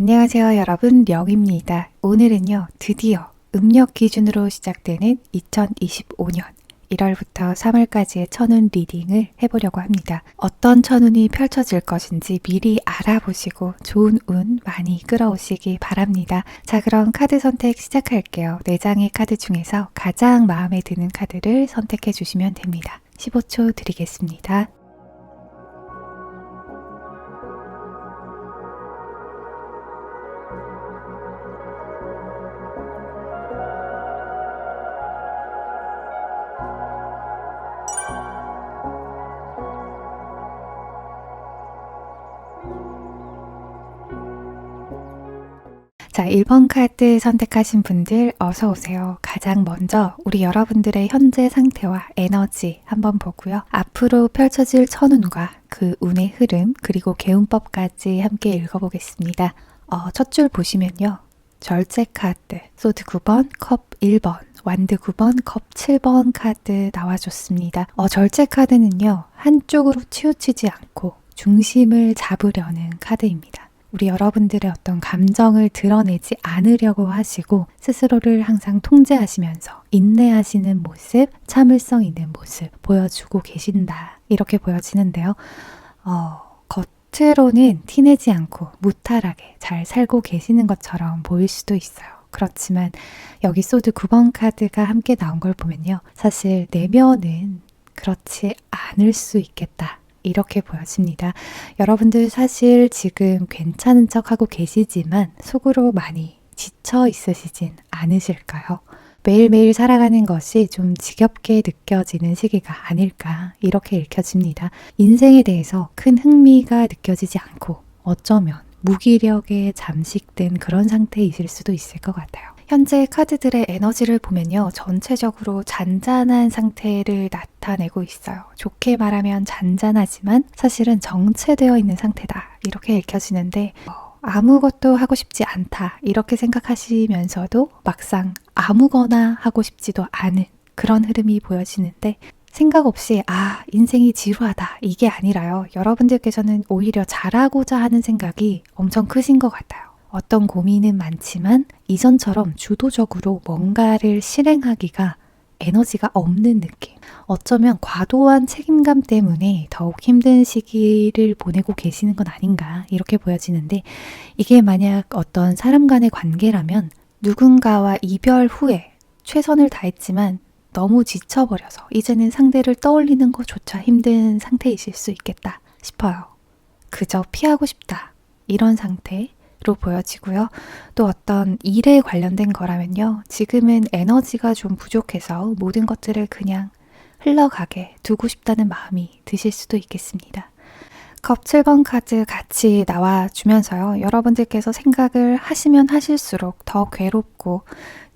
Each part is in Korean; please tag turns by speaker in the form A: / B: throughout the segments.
A: 안녕하세요 여러분, 령입니다. 오늘은요 드디어 음력 기준으로 시작되는 2025년 1월부터 3월까지의 천운 리딩을 해보려고 합니다. 어떤 천운이 펼쳐질 것인지 미리 알아보시고 좋은 운 많이 끌어오시기 바랍니다. 자, 그럼 카드 선택 시작할게요. 4장의 카드 중에서 가장 마음에 드는 카드를 선택해 주시면 됩니다. 15초 드리겠습니다. 자, 1번 카드 선택하신 분들 어서 오세요. 가장 먼저 우리 여러분들의 현재 상태와 에너지 한번 보고요. 앞으로 펼쳐질 천운과 그 운의 흐름 그리고 개운법까지 함께 읽어보겠습니다. 첫 줄 보시면요. 절제 카드, 소드 9번, 컵 1번, 완드 9번, 컵 7번 카드 나와줬습니다. 절제 카드는요. 한쪽으로 치우치지 않고 중심을 잡으려는 카드입니다. 우리 여러분들의 어떤 감정을 드러내지 않으려고 하시고 스스로를 항상 통제하시면서 인내하시는 모습, 참을성 있는 모습 보여주고 계신다. 이렇게 보여지는데요. 겉으로는 티내지 않고 무탈하게 잘 살고 계시는 것처럼 보일 수도 있어요. 그렇지만 여기 소드 9번 카드가 함께 나온 걸 보면요. 사실 내면은 그렇지 않을 수 있겠다. 이렇게 보여집니다. 여러분들 사실 지금 괜찮은 척 하고 계시지만 속으로 많이 지쳐 있으시진 않으실까요? 매일매일 살아가는 것이 좀 지겹게 느껴지는 시기가 아닐까 이렇게 읽혀집니다. 인생에 대해서 큰 흥미가 느껴지지 않고 어쩌면 무기력에 잠식된 그런 상태이실 수도 있을 것 같아요. 현재 카드들의 에너지를 보면요. 전체적으로 잔잔한 상태를 나타내고 있어요. 좋게 말하면 잔잔하지만 사실은 정체되어 있는 상태다. 이렇게 읽혀지는데 아무것도 하고 싶지 않다. 이렇게 생각하시면서도 막상 아무거나 하고 싶지도 않은 그런 흐름이 보여지는데 생각 없이 인생이 지루하다. 이게 아니라요. 여러분들께서는 오히려 잘하고자 하는 생각이 엄청 크신 것 같아요. 어떤 고민은 많지만 이전처럼 주도적으로 뭔가를 실행하기가 에너지가 없는 느낌. 어쩌면 과도한 책임감 때문에 더욱 힘든 시기를 보내고 계시는 건 아닌가 이렇게 보여지는데 이게 만약 어떤 사람 간의 관계라면 누군가와 이별 후에 최선을 다했지만 너무 지쳐버려서 이제는 상대를 떠올리는 것조차 힘든 상태이실 수 있겠다 싶어요. 그저 피하고 싶다. 이런 상태로 보여지고요. 또 어떤 일에 관련된 거라면요. 지금은 에너지가 좀 부족해서 모든 것들을 그냥 흘러가게 두고 싶다는 마음이 드실 수도 있겠습니다. 컵 7번 카드 같이 나와주면서요. 여러분들께서 생각을 하시면 하실수록 더 괴롭고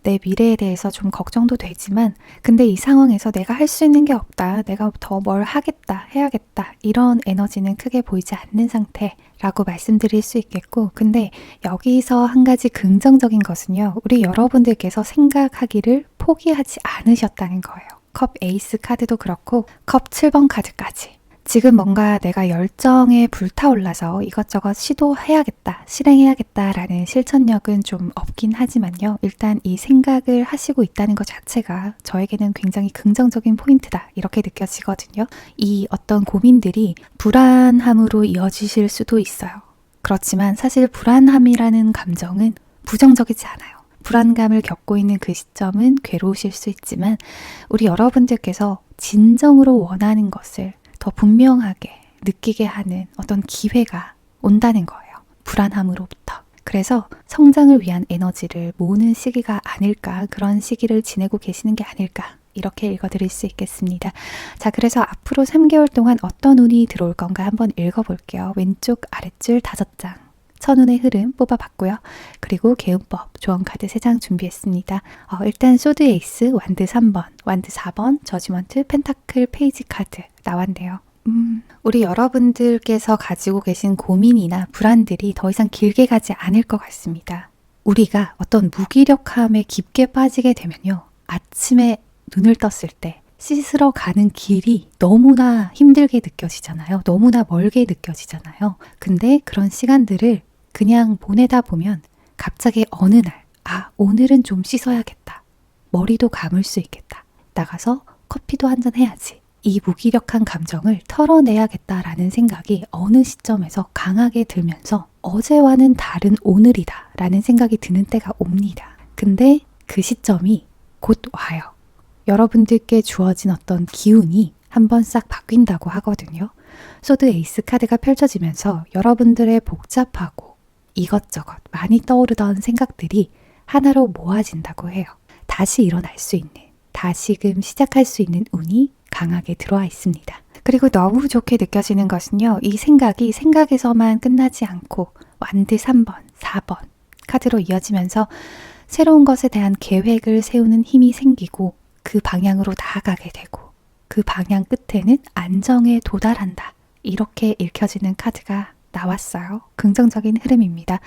A: 내 미래에 대해서 좀 걱정도 되지만 근데 이 상황에서 내가 할 수 있는 게 없다. 내가 더 뭘 하겠다, 해야겠다. 이런 에너지는 크게 보이지 않는 상태라고 말씀드릴 수 있겠고 근데 여기서 한 가지 긍정적인 것은요. 우리 여러분들께서 생각하기를 포기하지 않으셨다는 거예요. 컵 에이스 카드도 그렇고 컵 7번 카드까지. 지금 뭔가 내가 열정에 불타올라서 이것저것 시도해야겠다, 실행해야겠다라는 실천력은 좀 없긴 하지만요. 일단 이 생각을 하시고 있다는 것 자체가 저에게는 굉장히 긍정적인 포인트다. 이렇게 느껴지거든요. 이 어떤 고민들이 불안함으로 이어지실 수도 있어요. 그렇지만 사실 불안함이라는 감정은 부정적이지 않아요. 불안감을 겪고 있는 그 시점은 괴로우실 수 있지만 우리 여러분들께서 진정으로 원하는 것을 더 분명하게 느끼게 하는 어떤 기회가 온다는 거예요. 불안함으로부터. 그래서 성장을 위한 에너지를 모으는 시기가 아닐까, 그런 시기를 지내고 계시는 게 아닐까 이렇게 읽어드릴 수 있겠습니다. 자, 그래서 앞으로 3개월 동안 어떤 운이 들어올 건가 한번 읽어볼게요. 왼쪽 아랫줄 5장. 천운의 흐름 뽑아봤고요. 그리고 개운법 조언 카드 3장 준비했습니다. 일단 소드 에이스, 완드 3번, 완드 4번, 저지먼트, 펜타클 페이지 카드 나왔네요. 우리 여러분들께서 가지고 계신 고민이나 불안들이 더 이상 길게 가지 않을 것 같습니다. 우리가 어떤 무기력함에 깊게 빠지게 되면요. 아침에 눈을 떴을 때 씻으러 가는 길이 너무나 힘들게 느껴지잖아요. 너무나 멀게 느껴지잖아요. 근데 그런 시간들을 그냥 보내다 보면 갑자기 어느 날, 오늘은 좀 씻어야겠다. 머리도 감을 수 있겠다. 나가서 커피도 한잔 해야지. 이 무기력한 감정을 털어내야겠다라는 생각이 어느 시점에서 강하게 들면서 어제와는 다른 오늘이다 라는 생각이 드는 때가 옵니다. 근데 그 시점이 곧 와요. 여러분들께 주어진 어떤 기운이 한번 싹 바뀐다고 하거든요. 소드 에이스 카드가 펼쳐지면서 여러분들의 복잡하고 이것저것 많이 떠오르던 생각들이 하나로 모아진다고 해요. 다시 일어날 수 있는, 다시금 시작할 수 있는 운이 강하게 들어와 있습니다. 그리고 너무 좋게 느껴지는 것은요. 이 생각이 생각에서만 끝나지 않고 완드 3번, 4번 카드로 이어지면서 새로운 것에 대한 계획을 세우는 힘이 생기고 그 방향으로 나아가게 되고 그 방향 끝에는 안정에 도달한다. 이렇게 읽혀지는 카드가 나왔어요. 긍정적인 흐름입니다.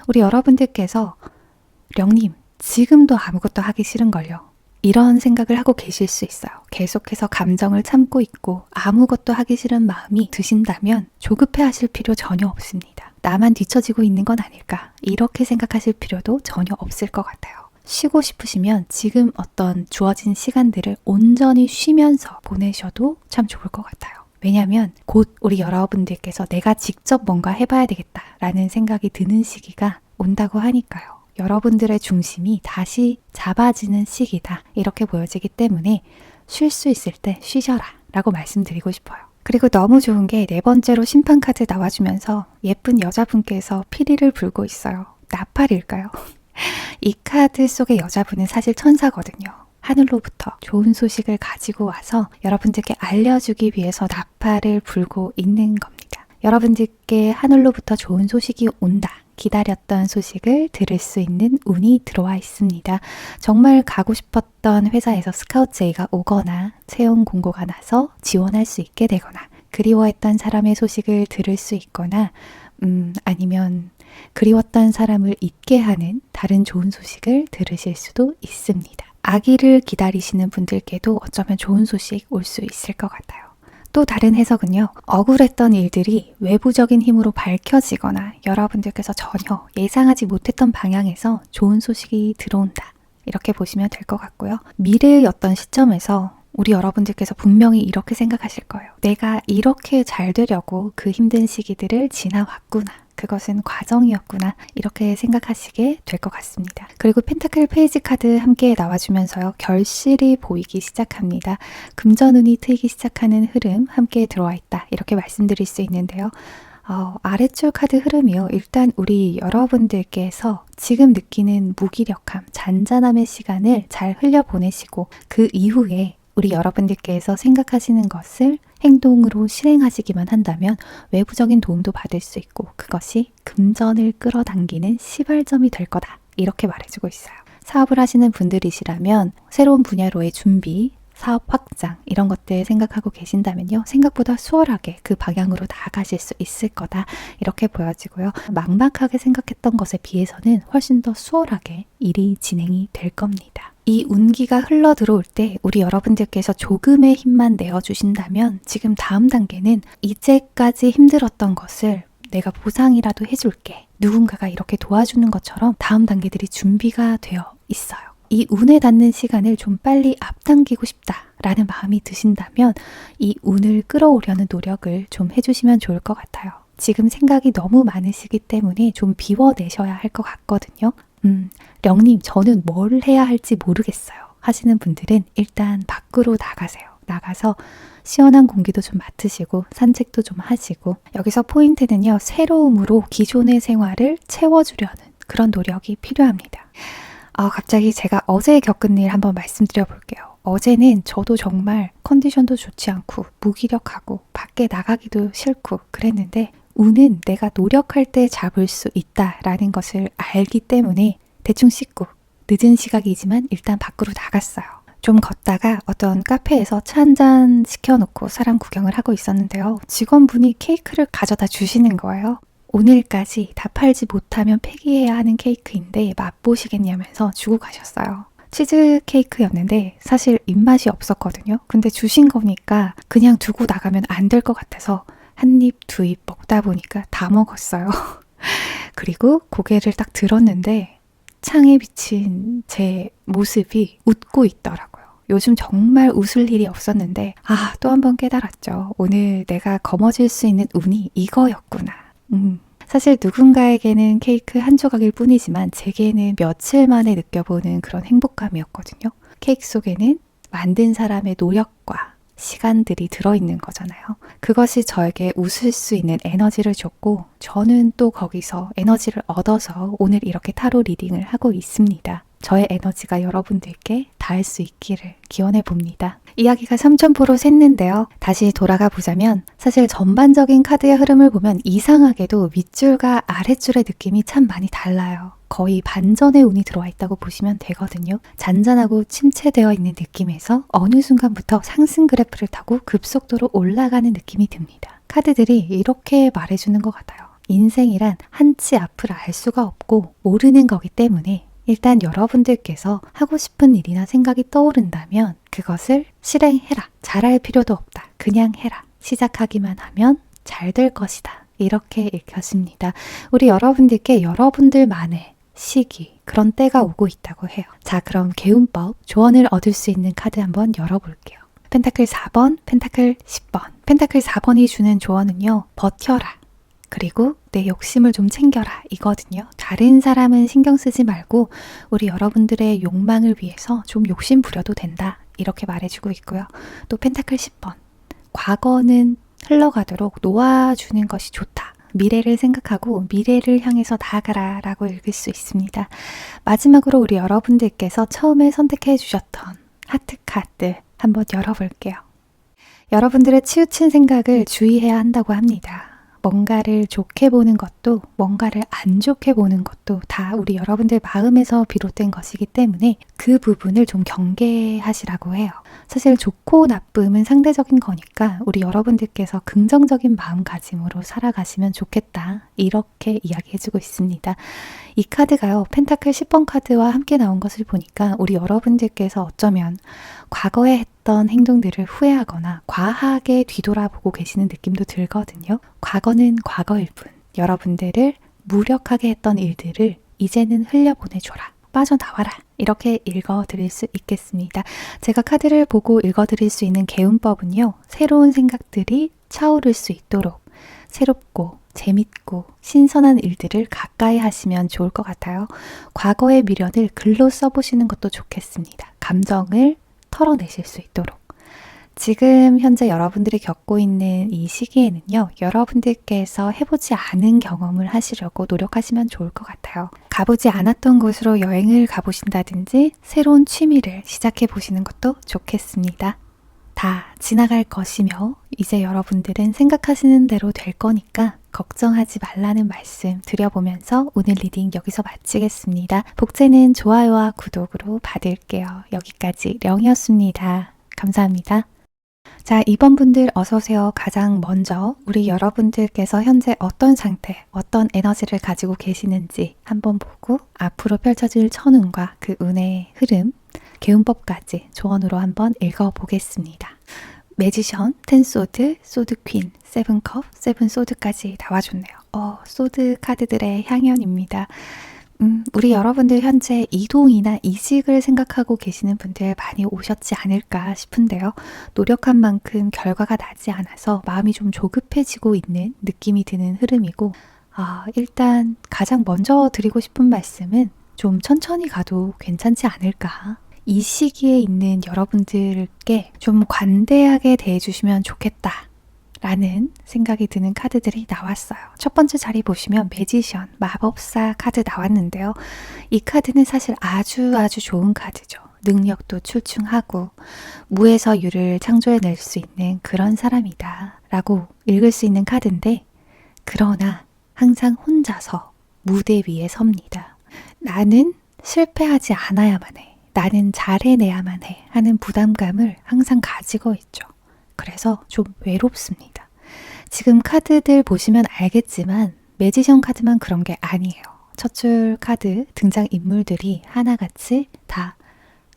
A: 우리 여러분들께서 령님, 지금도 아무것도 하기 싫은걸요. 이런 생각을 하고 계실 수 있어요. 계속해서 감정을 참고 있고 아무것도 하기 싫은 마음이 드신다면 조급해 하실 필요 전혀 없습니다. 나만 뒤처지고 있는 건 아닐까? 이렇게 생각하실 필요도 전혀 없을 것 같아요. 쉬고 싶으시면 지금 어떤 주어진 시간들을 온전히 쉬면서 보내셔도 참 좋을 것 같아요. 왜냐하면 곧 우리 여러분들께서 내가 직접 뭔가 해봐야 되겠다라는 생각이 드는 시기가 온다고 하니까요. 여러분들의 중심이 다시 잡아지는 시기다. 이렇게 보여지기 때문에 쉴 수 있을 때 쉬셔라 라고 말씀드리고 싶어요. 그리고 너무 좋은 게 네 번째로 심판카드 나와주면서 예쁜 여자분께서 피리를 불고 있어요. 나팔일까요? 이 카드 속의 여자분은 사실 천사거든요. 하늘로부터 좋은 소식을 가지고 와서 여러분들께 알려주기 위해서 나팔을 불고 있는 겁니다. 여러분들께 하늘로부터 좋은 소식이 온다. 기다렸던 소식을 들을 수 있는 운이 들어와 있습니다. 정말 가고 싶었던 회사에서 스카우트 제의가 오거나 채용 공고가 나서 지원할 수 있게 되거나 그리워했던 사람의 소식을 들을 수 있거나 아니면 그리웠던 사람을 잊게 하는 다른 좋은 소식을 들으실 수도 있습니다. 아기를 기다리시는 분들께도 어쩌면 좋은 소식 올 수 있을 것 같아요. 또 다른 해석은요. 억울했던 일들이 외부적인 힘으로 밝혀지거나 여러분들께서 전혀 예상하지 못했던 방향에서 좋은 소식이 들어온다. 이렇게 보시면 될 것 같고요. 미래의 어떤 시점에서 우리 여러분들께서 분명히 이렇게 생각하실 거예요. 내가 이렇게 잘 되려고 그 힘든 시기들을 지나왔구나. 그것은 과정이었구나. 이렇게 생각하시게 될 것 같습니다. 그리고 펜타클 페이지 카드 함께 나와주면서요. 결실이 보이기 시작합니다. 금전운이 트이기 시작하는 흐름 함께 들어와 있다. 이렇게 말씀드릴 수 있는데요. 아래쪽 카드 흐름이요. 일단 우리 여러분들께서 지금 느끼는 무기력함, 잔잔함의 시간을 잘 흘려보내시고 그 이후에 우리 여러분들께서 생각하시는 것을 행동으로 실행하시기만 한다면 외부적인 도움도 받을 수 있고 그것이 금전을 끌어당기는 시발점이 될 거다. 이렇게 말해주고 있어요. 사업을 하시는 분들이시라면 새로운 분야로의 준비, 사업 확장 이런 것들 생각하고 계신다면요. 생각보다 수월하게 그 방향으로 나아가실 수 있을 거다. 이렇게 보여지고요. 막막하게 생각했던 것에 비해서는 훨씬 더 수월하게 일이 진행이 될 겁니다. 이 운기가 흘러 들어올 때 우리 여러분들께서 조금의 힘만 내어주신다면 지금 다음 단계는 이제까지 힘들었던 것을 내가 보상이라도 해줄게. 누군가가 이렇게 도와주는 것처럼 다음 단계들이 준비가 되어 있어요. 이 운에 닿는 시간을 좀 빨리 앞당기고 싶다라는 마음이 드신다면 이 운을 끌어오려는 노력을 좀 해주시면 좋을 것 같아요. 지금 생각이 너무 많으시기 때문에 좀 비워내셔야 할 것 같거든요. 령님, 저는 뭘 해야 할지 모르겠어요. 하시는 분들은 일단 밖으로 나가세요. 나가서 시원한 공기도 좀 맡으시고 산책도 좀 하시고 여기서 포인트는요. 새로움으로 기존의 생활을 채워주려는 그런 노력이 필요합니다. 갑자기 제가 어제 겪은 일 한번 말씀드려 볼게요. 어제는 저도 정말 컨디션도 좋지 않고 무기력하고 밖에 나가기도 싫고 그랬는데 운은 내가 노력할 때 잡을 수 있다라는 것을 알기 때문에 대충 씻고 늦은 시각이지만 일단 밖으로 나갔어요. 좀 걷다가 어떤 카페에서 차 한잔 시켜놓고 사람 구경을 하고 있었는데요. 직원분이 케이크를 가져다 주시는 거예요. 오늘까지 다 팔지 못하면 폐기해야 하는 케이크인데 맛보시겠냐면서 주고 가셨어요. 치즈 케이크였는데 사실 입맛이 없었거든요. 근데 주신 거니까 그냥 두고 나가면 안 될 것 같아서 한 입, 두 입 먹다 보니까 다 먹었어요. 그리고 고개를 딱 들었는데 창에 비친 제 모습이 웃고 있더라고요. 요즘 정말 웃을 일이 없었는데 또 한 번 깨달았죠. 오늘 내가 거머쥘 수 있는 운이 이거였구나. 사실 누군가에게는 케이크 한 조각일 뿐이지만 제게는 며칠 만에 느껴보는 그런 행복감이었거든요. 케이크 속에는 만든 사람의 노력과 시간들이 들어있는 거잖아요. 그것이 저에게 웃을 수 있는 에너지를 줬고 저는 또 거기서 에너지를 얻어서 오늘 이렇게 타로 리딩을 하고 있습니다. 저의 에너지가 여러분들께 닿을 수 있기를 기원해 봅니다. 이야기가 3000% 샜는데요. 다시 돌아가 보자면 사실 전반적인 카드의 흐름을 보면 이상하게도 윗줄과 아랫줄의 느낌이 참 많이 달라요. 거의 반전의 운이 들어와 있다고 보시면 되거든요. 잔잔하고 침체되어 있는 느낌에서 어느 순간부터 상승 그래프를 타고 급속도로 올라가는 느낌이 듭니다. 카드들이 이렇게 말해주는 것 같아요. 인생이란 한치 앞을 알 수가 없고 모르는 거기 때문에 일단 여러분들께서 하고 싶은 일이나 생각이 떠오른다면 그것을 실행해라. 잘할 필요도 없다. 그냥 해라. 시작하기만 하면 잘 될 것이다. 이렇게 읽혀집니다. 우리 여러분들께 여러분들만의 시기, 그런 때가 오고 있다고 해요. 자, 그럼 개운법, 조언을 얻을 수 있는 카드 한번 열어볼게요. 펜타클 4번, 펜타클 10번. 펜타클 4번이 주는 조언은요. 버텨라. 그리고 내 욕심을 좀 챙겨라 이거든요. 다른 사람은 신경 쓰지 말고 우리 여러분들의 욕망을 위해서 좀 욕심 부려도 된다. 이렇게 말해주고 있고요. 또 펜타클 10번. 과거는 흘러가도록 놓아주는 것이 좋다. 미래를 생각하고 미래를 향해서 나아가라 라고 읽을 수 있습니다. 마지막으로 우리 여러분들께서 처음에 선택해 주셨던 하트 카드 한번 열어볼게요. 여러분들의 치우친 생각을 주의해야 한다고 합니다. 뭔가를 좋게 보는 것도 뭔가를 안 좋게 보는 것도 다 우리 여러분들 마음에서 비롯된 것이기 때문에 그 부분을 좀 경계하시라고 해요. 사실 좋고 나쁨은 상대적인 거니까 우리 여러분들께서 긍정적인 마음가짐으로 살아가시면 좋겠다. 이렇게 이야기해주고 있습니다. 이 카드가요. 펜타클 10번 카드와 함께 나온 것을 보니까 우리 여러분들께서 어쩌면 과거에 했던 행동들을 후회하거나 과하게 뒤돌아보고 계시는 느낌도 들거든요. 과거는 과거일 뿐. 여러분들을 무력하게 했던 일들을 이제는 흘려보내줘라. 빠져나와라. 이렇게 읽어드릴 수 있겠습니다. 제가 카드를 보고 읽어드릴 수 있는 개운법은요. 새로운 생각들이 차오를 수 있도록 새롭고 재밌고 신선한 일들을 가까이 하시면 좋을 것 같아요. 과거의 미련을 글로 써보시는 것도 좋겠습니다. 감정을 털어내실 수 있도록. 지금 현재 여러분들이 겪고 있는 이 시기에는요. 여러분들께서 해보지 않은 경험을 하시려고 노력하시면 좋을 것 같아요. 가보지 않았던 곳으로 여행을 가보신다든지 새로운 취미를 시작해 보시는 것도 좋겠습니다. 다 지나갈 것이며 이제 여러분들은 생각하시는 대로 될 거니까 걱정하지 말라는 말씀 드려보면서 오늘 리딩 여기서 마치겠습니다. 복제는 좋아요와 구독으로 받을게요. 여기까지 령이었습니다. 감사합니다. 자, 2번 분들 어서오세요. 가장 먼저 우리 여러분들께서 현재 어떤 상태, 어떤 에너지를 가지고 계시는지 한번 보고 앞으로 펼쳐질 천운과 그 운의 흐름, 개운법까지 조언으로 한번 읽어보겠습니다. 매지션, 텐소드, 소드 퀸, 세븐컵, 세븐소드까지 나와줬네요. 소드 카드들의 향연입니다. 우리 여러분들 현재 이동이나 이직을 생각하고 계시는 분들 많이 오셨지 않을까 싶은데요. 노력한 만큼 결과가 나지 않아서 마음이 좀 조급해지고 있는 느낌이 드는 흐름이고 일단 가장 먼저 드리고 싶은 말씀은 좀 천천히 가도 괜찮지 않을까. 이 시기에 있는 여러분들께 좀 관대하게 대해주시면 좋겠다 라는 생각이 드는 카드들이 나왔어요. 첫 번째 자리 보시면 매지션, 마법사 카드 나왔는데요. 이 카드는 사실 아주 좋은 카드죠. 능력도 출중하고 무에서 유를 창조해낼 수 있는 그런 사람이다 라고 읽을 수 있는 카드인데, 그러나 항상 혼자서 무대 위에 섭니다. 나는 실패하지 않아야만 해. 나는 잘해내야만 해 하는 부담감을 항상 가지고 있죠. 그래서 좀 외롭습니다. 지금 카드들 보시면 알겠지만 매지션 카드만 그런 게 아니에요. 첫 줄 카드 등장인물들이 하나같이 다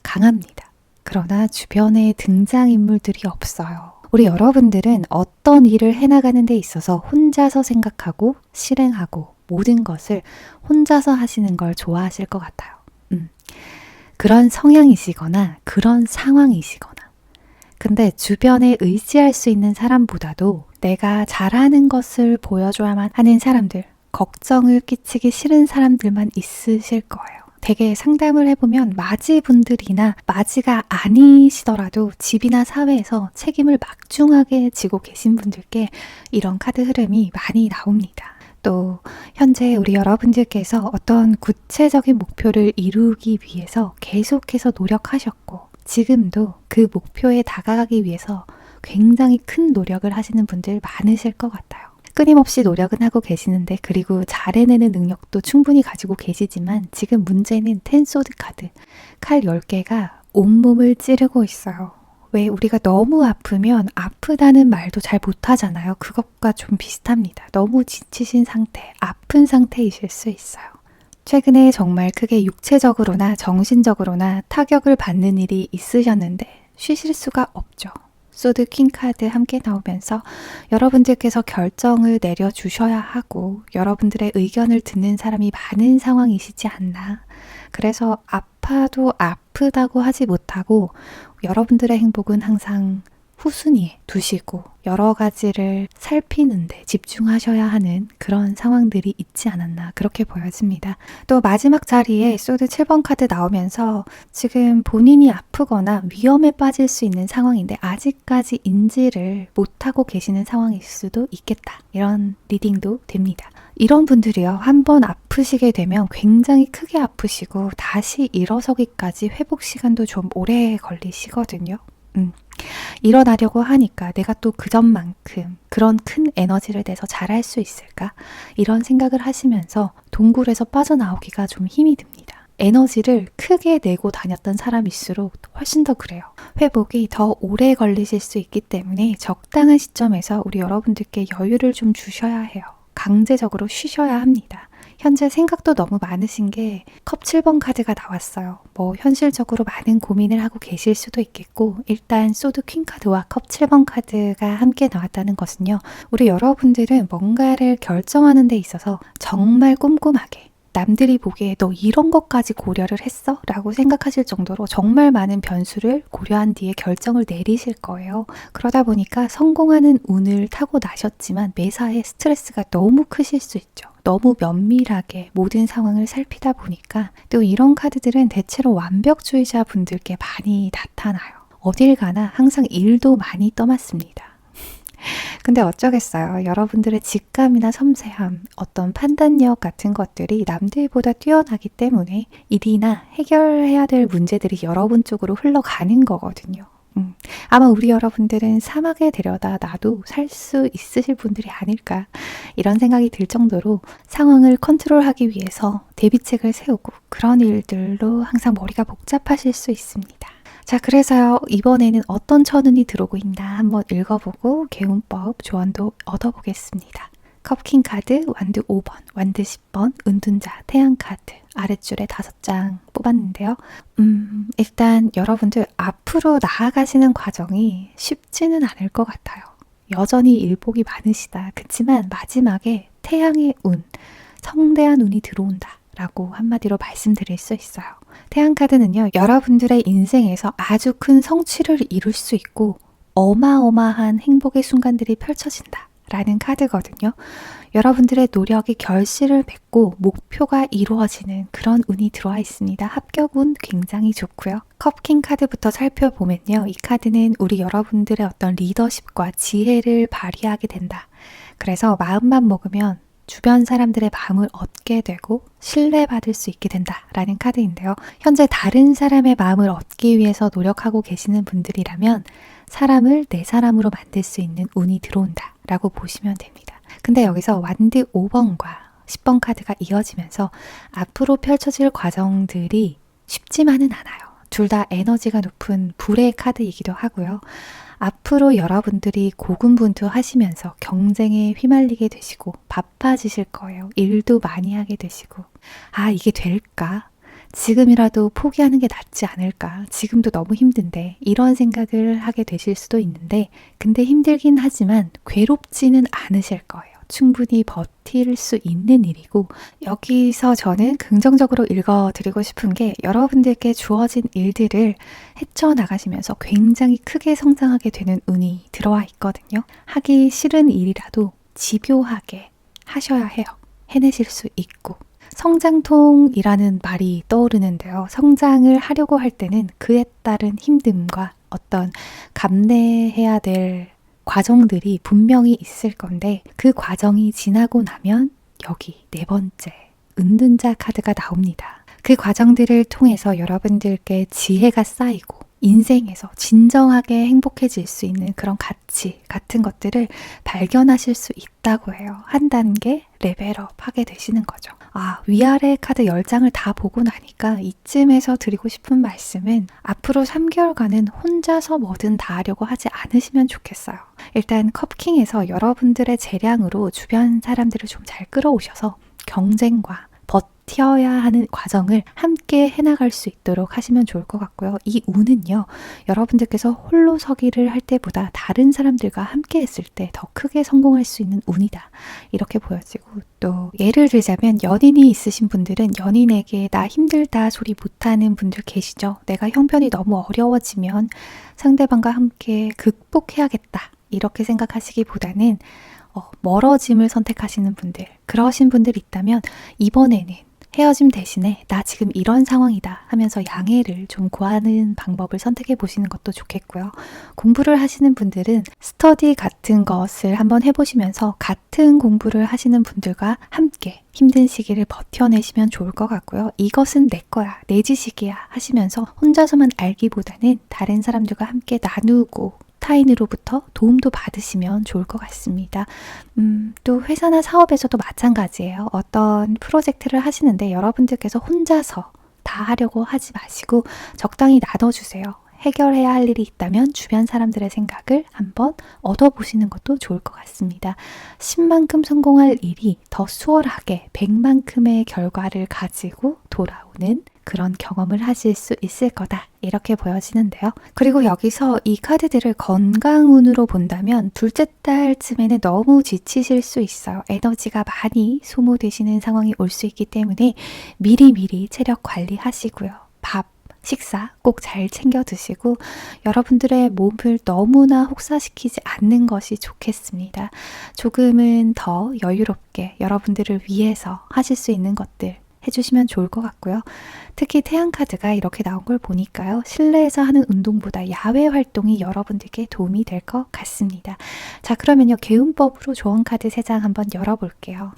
A: 강합니다. 그러나 주변에 등장인물들이 없어요. 우리 여러분들은 어떤 일을 해나가는 데 있어서 혼자서 생각하고 실행하고 모든 것을 혼자서 하시는 걸 좋아하실 것 같아요. 그런 성향이시거나 그런 상황이시거나. 근데 주변에 의지할 수 있는 사람보다도 내가 잘하는 것을 보여줘야만 하는 사람들, 걱정을 끼치기 싫은 사람들만 있으실 거예요. 되게 상담을 해보면 맞이분들이나 맞이가 아니시더라도 집이나 사회에서 책임을 막중하게 지고 계신 분들께 이런 카드 흐름이 많이 나옵니다. 또 현재 우리 여러분들께서 어떤 구체적인 목표를 이루기 위해서 계속해서 노력하셨고 지금도 그 목표에 다가가기 위해서 굉장히 큰 노력을 하시는 분들 많으실 것 같아요. 끊임없이 노력은 하고 계시는데 그리고 잘 해내는 능력도 충분히 가지고 계시지만 지금 문제는 텐소드 카드, 칼 10개가 온몸을 찌르고 있어요. 왜 우리가 너무 아프면 아프다는 말도 잘 못하잖아요. 그것과 좀 비슷합니다. 너무 지치신 상태, 아픈 상태이실 수 있어요. 최근에 정말 크게 육체적으로나 정신적으로나 타격을 받는 일이 있으셨는데 쉬실 수가 없죠. 소드 퀸 카드 함께 나오면서 여러분들께서 결정을 내려주셔야 하고 여러분들의 의견을 듣는 사람이 많은 상황이시지 않나. 그래서 아파도 아프다고 하지 못하고 여러분들의 행복은 항상 후순위에 두시고 여러 가지를 살피는데 집중하셔야 하는 그런 상황들이 있지 않았나 그렇게 보여집니다. 또 마지막 자리에 소드 7번 카드 나오면서 지금 본인이 아프거나 위험에 빠질 수 있는 상황인데 아직까지 인지를 못하고 계시는 상황일 수도 있겠다. 이런 리딩도 됩니다. 이런 분들이요. 한번 아프시게 되면 굉장히 크게 아프시고 다시 일어서기까지 회복 시간도 좀 오래 걸리시거든요. 일어나려고 하니까 내가 또 그전만큼 그런 큰 에너지를 내서 잘할 수 있을까? 이런 생각을 하시면서 동굴에서 빠져나오기가 좀 힘이 듭니다. 에너지를 크게 내고 다녔던 사람일수록 훨씬 더 그래요. 회복이 더 오래 걸리실 수 있기 때문에 적당한 시점에서 우리 여러분들께 여유를 좀 주셔야 해요. 강제적으로 쉬셔야 합니다. 현재 생각도 너무 많으신 게 컵 7번 카드가 나왔어요. 뭐 현실적으로 많은 고민을 하고 계실 수도 있겠고 일단 소드 퀸 카드와 컵 7번 카드가 함께 나왔다는 것은요. 우리 여러분들은 뭔가를 결정하는 데 있어서 정말 꼼꼼하게 남들이 보기에 너 이런 것까지 고려를 했어? 라고 생각하실 정도로 정말 많은 변수를 고려한 뒤에 결정을 내리실 거예요. 그러다 보니까 성공하는 운을 타고 나셨지만 매사에 스트레스가 너무 크실 수 있죠. 너무 면밀하게 모든 상황을 살피다 보니까 또 이런 카드들은 대체로 완벽주의자 분들께 많이 나타나요. 어딜 가나 항상 일도 많이 떠맡습니다. 근데 어쩌겠어요. 여러분들의 직감이나 섬세함, 어떤 판단력 같은 것들이 남들보다 뛰어나기 때문에 일이나 해결해야 될 문제들이 여러분 쪽으로 흘러가는 거거든요. 아마 우리 여러분들은 사막에 데려다 놔도 살 수 있으실 분들이 아닐까 이런 생각이 들 정도로 상황을 컨트롤하기 위해서 대비책을 세우고 그런 일들로 항상 머리가 복잡하실 수 있습니다. 자, 그래서요 이번에는 어떤 천운이 들어오고 있나 한번 읽어보고 개운법 조언도 얻어보겠습니다. 컵킹 카드, 완드 5번, 완드 10번, 은둔자, 태양 카드 아랫줄에 5장 뽑았는데요. 일단 여러분들 앞으로 나아가시는 과정이 쉽지는 않을 것 같아요. 여전히 일복이 많으시다. 그치만 마지막에 태양의 운, 성대한 운이 들어온다 라고 한마디로 말씀드릴 수 있어요. 태양 카드는요. 여러분들의 인생에서 아주 큰 성취를 이룰 수 있고 어마어마한 행복의 순간들이 펼쳐진다 라는 카드거든요. 여러분들의 노력이 결실을 맺고 목표가 이루어지는 그런 운이 들어와 있습니다. 합격운 굉장히 좋고요. 컵킹 카드부터 살펴보면요. 이 카드는 우리 여러분들의 어떤 리더십과 지혜를 발휘하게 된다. 그래서 마음만 먹으면 주변 사람들의 마음을 얻게 되고 신뢰받을 수 있게 된다라는 카드인데요. 현재 다른 사람의 마음을 얻기 위해서 노력하고 계시는 분들이라면 사람을 내 사람으로 만들 수 있는 운이 들어온다라고 보시면 됩니다. 근데 여기서 완드 5번과 10번 카드가 이어지면서 앞으로 펼쳐질 과정들이 쉽지만은 않아요. 둘 다 에너지가 높은 불의 카드이기도 하고요. 앞으로 여러분들이 고군분투하시면서 경쟁에 휘말리게 되시고 바빠지실 거예요. 일도 많이 하게 되시고 아 이게 될까? 지금이라도 포기하는 게 낫지 않을까? 지금도 너무 힘든데 이런 생각을 하게 되실 수도 있는데 근데 힘들긴 하지만 괴롭지는 않으실 거예요. 충분히 버틸 수 있는 일이고, 여기서 저는 긍정적으로 읽어드리고 싶은 게 여러분들께 주어진 일들을 헤쳐나가시면서 굉장히 크게 성장하게 되는 운이 들어와 있거든요. 하기 싫은 일이라도 집요하게 하셔야 해요. 해내실 수 있고. 성장통이라는 말이 떠오르는데요. 성장을 하려고 할 때는 그에 따른 힘듦과 어떤 감내해야 될 과정들이 분명히 있을 건데, 그 과정이 지나고 나면 여기 네 번째 은둔자 카드가 나옵니다. 그 과정들을 통해서 여러분들께 지혜가 쌓이고 인생에서 진정하게 행복해질 수 있는 그런 가치 같은 것들을 발견하실 수 있다고 해요. 한 단계 레벨업 하게 되시는 거죠. 위아래 카드 10장을 다 보고 나니까 이쯤에서 드리고 싶은 말씀은 앞으로 3개월간은 혼자서 뭐든 다 하려고 하지 않으시면 좋겠어요. 일단 컵킹에서 여러분들의 재량으로 주변 사람들을 좀 잘 끌어오셔서 경쟁과 버텨야 하는 과정을 함께 해나갈 수 있도록 하시면 좋을 것 같고요. 이 운은요, 여러분들께서 홀로 서기를 할 때보다 다른 사람들과 함께 했을 때 더 크게 성공할 수 있는 운이다. 이렇게 보여지고, 또 예를 들자면 연인이 있으신 분들은 연인에게 나 힘들다 소리 못하는 분들 계시죠. 내가 형편이 너무 어려워지면 상대방과 함께 극복해야겠다. 이렇게 생각하시기보다는 멀어짐을 선택하시는 분들, 그러신 분들 있다면 이번에는 헤어짐 대신에 나 지금 이런 상황이다 하면서 양해를 좀 구하는 방법을 선택해 보시는 것도 좋겠고요. 공부를 하시는 분들은 스터디 같은 것을 한번 해보시면서 같은 공부를 하시는 분들과 함께 힘든 시기를 버텨내시면 좋을 것 같고요. 이것은 내 거야, 내 지식이야 하시면서 혼자서만 알기보다는 다른 사람들과 함께 나누고 타인으로부터 도움도 받으시면 좋을 것 같습니다. 또 회사나 사업에서도 마찬가지예요. 어떤 프로젝트를 하시는데 여러분들께서 혼자서 다 하려고 하지 마시고 적당히 나눠주세요. 해결해야 할 일이 있다면 주변 사람들의 생각을 한번 얻어보시는 것도 좋을 것 같습니다. 10만큼 성공할 일이 더 수월하게 100만큼의 결과를 가지고 돌아오는 그런 경험을 하실 수 있을 거다. 이렇게 보여지는데요. 그리고 여기서 이 카드들을 건강운으로 본다면 둘째 달쯤에는 너무 지치실 수 있어요. 에너지가 많이 소모되시는 상황이 올 수 있기 때문에 미리미리 체력 관리하시고요. 식사 꼭 잘 챙겨 드시고 여러분들의 몸을 너무나 혹사시키지 않는 것이 좋겠습니다. 조금은 더 여유롭게 여러분들을 위해서 하실 수 있는 것들 해주시면 좋을 것 같고요. 특히 태양카드가 이렇게 나온 걸 보니까요. 실내에서 하는 운동보다 야외 활동이 여러분들께 도움이 될 것 같습니다. 자, 그러면요. 개운법으로 조언카드 3장 한번 열어볼게요.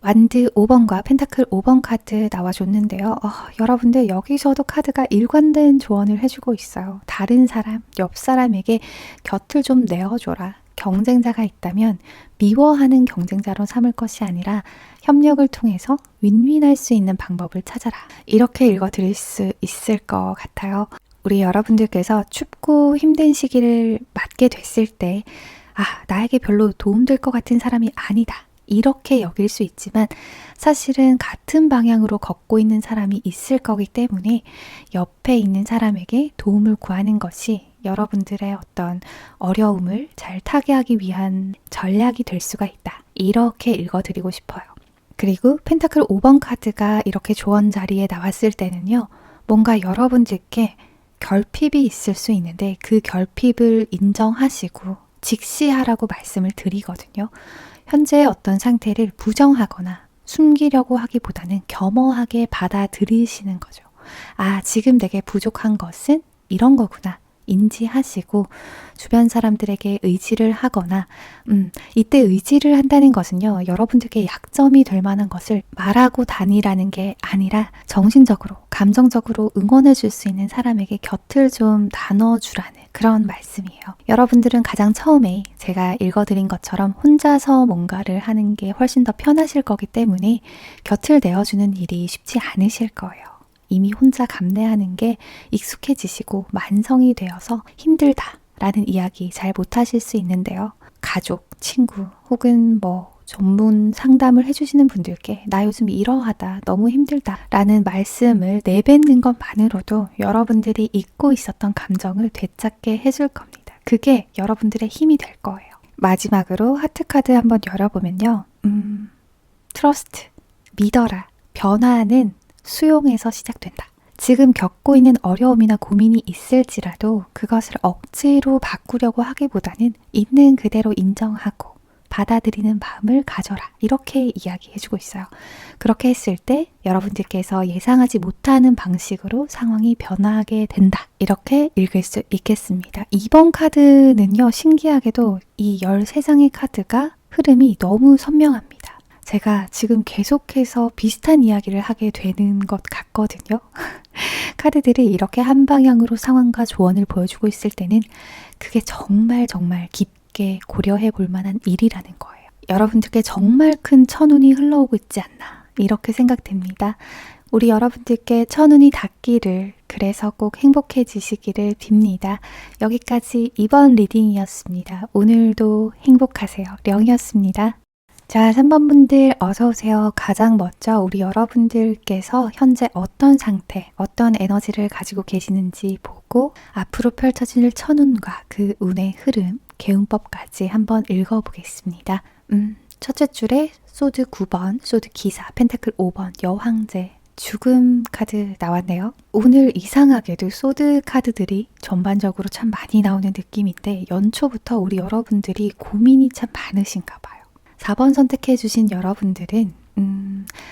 A: 완드 5번과 펜타클 5번 카드 나와줬는데요. 여러분들 여기서도 카드가 일관된 조언을 해주고 있어요. 다른 사람, 옆 사람에게 곁을 좀 내어줘라. 경쟁자가 있다면 미워하는 경쟁자로 삼을 것이 아니라 협력을 통해서 윈윈할 수 있는 방법을 찾아라. 이렇게 읽어드릴 수 있을 것 같아요. 우리 여러분들께서 춥고 힘든 시기를 맞게 됐을 때 나에게 별로 도움될 것 같은 사람이 아니다. 이렇게 여길 수 있지만 사실은 같은 방향으로 걷고 있는 사람이 있을 거기 때문에 옆에 있는 사람에게 도움을 구하는 것이 여러분들의 어떤 어려움을 잘 타개하기 위한 전략이 될 수가 있다. 이렇게 읽어드리고 싶어요. 그리고 펜타클 5번 카드가 이렇게 조언 자리에 나왔을 때는요. 뭔가 여러분들께 결핍이 있을 수 있는데 그 결핍을 인정하시고 직시하라고 말씀을 드리거든요. 현재의 어떤 상태를 부정하거나 숨기려고 하기보다는 겸허하게 받아들이시는 거죠. 지금 내게 부족한 것은 이런 거구나. 인지하시고 주변 사람들에게 의지를 하거나 이때 의지를 한다는 것은요. 여러분들께 약점이 될 만한 것을 말하고 다니라는 게 아니라 정신적으로, 감정적으로 응원해 줄 수 있는 사람에게 곁을 좀 나눠주라는 그런 말씀이에요. 여러분들은 가장 처음에 제가 읽어드린 것처럼 혼자서 뭔가를 하는 게 훨씬 더 편하실 거기 때문에 곁을 내어주는 일이 쉽지 않으실 거예요. 이미 혼자 감내하는 게 익숙해지시고 만성이 되어서 힘들다라는 이야기 잘 못하실 수 있는데요. 가족, 친구 혹은 전문 상담을 해주시는 분들께 나 요즘 이러하다, 너무 힘들다 라는 말씀을 내뱉는 것만으로도 여러분들이 잊고 있었던 감정을 되찾게 해줄 겁니다. 그게 여러분들의 힘이 될 거예요. 마지막으로 하트카드 한번 열어보면요. 트러스트, 믿어라, 변화는 수용에서 시작된다. 지금 겪고 있는 어려움이나 고민이 있을지라도 그것을 억지로 바꾸려고 하기보다는 있는 그대로 인정하고 받아들이는 마음을 가져라. 이렇게 이야기해주고 있어요. 그렇게 했을 때 여러분들께서 예상하지 못하는 방식으로 상황이 변하게 된다. 이렇게 읽을 수 있겠습니다. 이번 카드는요, 신기하게도 이 13장의 카드가 흐름이 너무 선명합니다. 제가 지금 계속해서 비슷한 이야기를 하게 되는 것 같거든요. 카드들이 이렇게 한 방향으로 상황과 조언을 보여주고 있을 때는 그게 정말 깊게 고려해 볼 만한 일이라는 거예요. 여러분들께 정말 큰 천운이 흘러오고 있지 않나 이렇게 생각됩니다. 우리 여러분들께 천운이 닿기를, 그래서 꼭 행복해지시기를 빕니다. 여기까지 이번 리딩이었습니다. 오늘도 행복하세요. 령이었습니다. 자, 3번 분들 어서오세요. 가장 먼저 우리 여러분들께서 현재 어떤 상태, 어떤 에너지를 가지고 계시는지 보고 앞으로 펼쳐질 천운과 그 운의 흐름, 개운법까지 한번 읽어보겠습니다. 첫째 줄에 소드 9번, 소드 기사, 펜타클 5번, 여황제, 죽음 카드 나왔네요. 오늘 이상하게도 소드 카드들이 전반적으로 참 많이 나오는 느낌인데 연초부터 우리 여러분들이 고민이 참 많으신가 봐요. 4번 선택해 주신 여러분들은